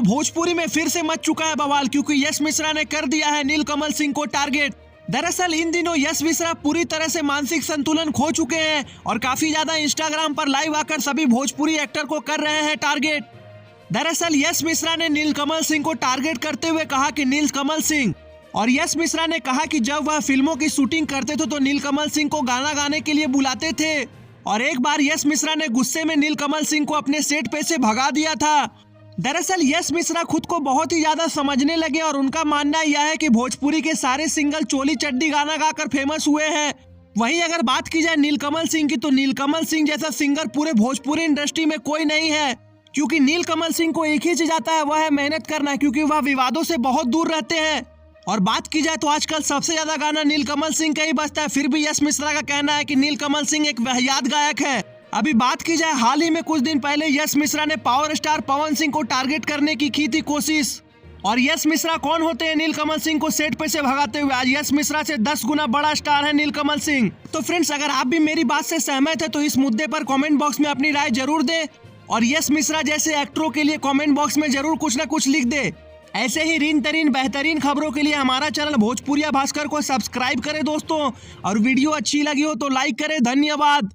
भोजपुरी में फिर से मच चुका है बवाल, क्योंकि यश मिश्रा ने कर दिया है नीलकमल सिंह को टारगेट। दरअसल इन दिनों यश मिश्रा पूरी तरह से मानसिक संतुलन खो चुके हैं और काफी ज्यादा इंस्टाग्राम पर लाइव आकर सभी भोजपुरी एक्टर को कर रहे हैं टारगेट। दरअसल यश मिश्रा ने नीलकमल सिंह को टारगेट करते हुए कहा कि नीलकमल सिंह, और यश मिश्रा ने कहा कि जब वह फिल्मों की शूटिंग करते थे तो नीलकमल सिंह को गाना गाने के लिए बुलाते थे, और एक बार यश मिश्रा ने गुस्से में नीलकमल सिंह को अपने सेट पे से भगा दिया था। दरअसल यश मिश्रा खुद को बहुत ही ज्यादा समझने लगे और उनका मानना यह है कि भोजपुरी के सारे सिंगल चोली चड्डी गाना गाकर फेमस हुए हैं। वहीं अगर बात की जाए नीलकमल सिंह की, तो नीलकमल सिंह जैसा सिंगर पूरे भोजपुरी इंडस्ट्री में कोई नहीं है, क्योंकि नीलकमल सिंह को एक ही चीज आता है, वह है मेहनत करना, क्योंकि वह विवादों से बहुत दूर रहते हैं। और बात की जाए तो आजकल सबसे ज्यादा गाना नीलकमल सिंह का ही बजता है, फिर भी यश मिश्रा का कहना है कि नीलकमल सिंह एक वाहियात गायक है। अभी बात की जाए, हाल ही में कुछ दिन पहले यश मिश्रा ने पावर स्टार पवन सिंह को टारगेट करने की थी कोशिश। और यश मिश्रा कौन होते हैं नीलकमल सिंह को सेट पे से भगाते हुए? आज यश मिश्रा से 10 गुना बड़ा स्टार है नीलकमल सिंह। तो फ्रेंड्स, अगर आप भी मेरी बात से सहमत है तो इस मुद्दे पर कमेंट बॉक्स में अपनी राय जरूर दें, और यश मिश्रा जैसे एक्टरों के लिए कमेंट बॉक्स में जरूर कुछ ना कुछ लिख दे। ऐसे ही रीन तरीन बेहतरीन खबरों के लिए हमारा चैनल भोजपुरिया भास्कर को सब्सक्राइब करें दोस्तों, और वीडियो अच्छी लगी हो तो लाइक करें। धन्यवाद।